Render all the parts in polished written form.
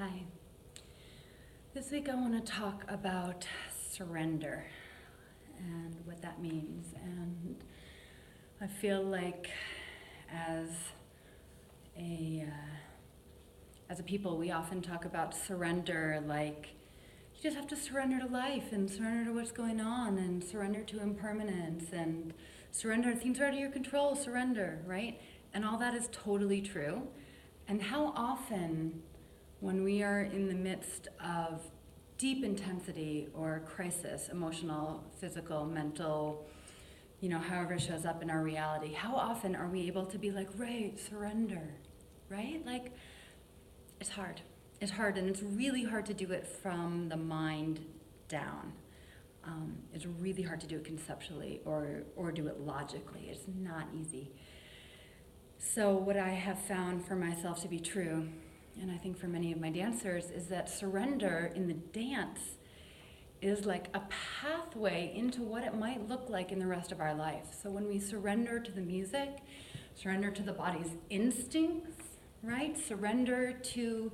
Hi. This week I want to talk about surrender and what that means. And I feel like as a people, we often talk about surrender like you just have to surrender to life and surrender to what's going on and surrender to impermanence and surrender things are out of your control, surrender, right? And all that is totally true. And how often when we are in the midst of deep intensity or crisis, emotional, physical, mental, however it shows up in our reality, how often are we able to be like, right, surrender, right? Like, it's hard. It's hard, and it's really hard to do it from the mind down. It's really hard to do it conceptually or do it logically. It's not easy. So what I have found for myself to be true, and I think for many of my dancers, is that surrender in the dance is like a pathway into what it might look like in the rest of our life. So when we surrender to the music, surrender to the body's instincts, right? Surrender to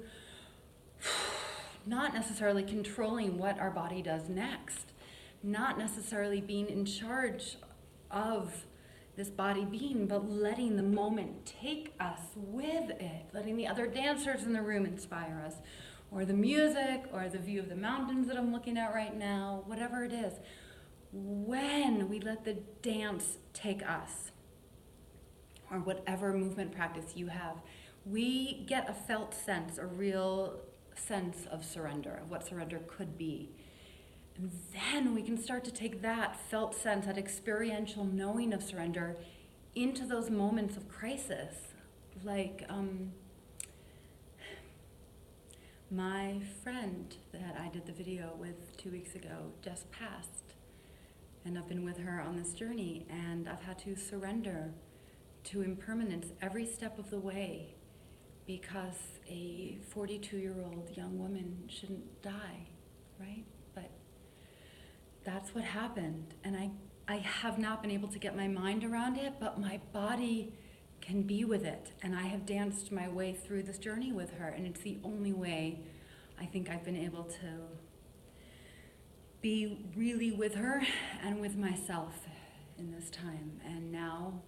not necessarily controlling what our body does next, not necessarily being in charge of this body being, but letting the moment take us with it, letting the other dancers in the room inspire us, or the music, or the view of the mountains that I'm looking at right now, whatever it is. When we let the dance take us, or whatever movement practice you have, we get a felt sense, a real sense of surrender, of what surrender could be. And then we can start to take that felt sense, that experiential knowing of surrender into those moments of crisis. Like my friend that I did the video with 2 weeks ago just passed. And I've been with her on this journey, and I've had to surrender to impermanence every step of the way because a 42-year-old young woman shouldn't die, right? But that's what happened, and I have not been able to get my mind around it, but my body can be with it, and I have danced my way through this journey with her, and it's the only way I think I've been able to be really with her and with myself in this time. And now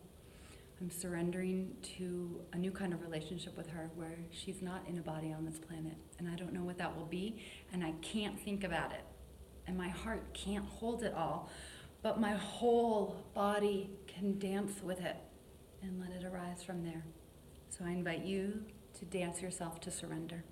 I'm surrendering to a new kind of relationship with her where she's not in a body on this planet, and I don't know what that will be, and I can't think about it. And my heart can't hold it all, but my whole body can dance with it and let it arise from there. So I invite you to dance yourself to surrender.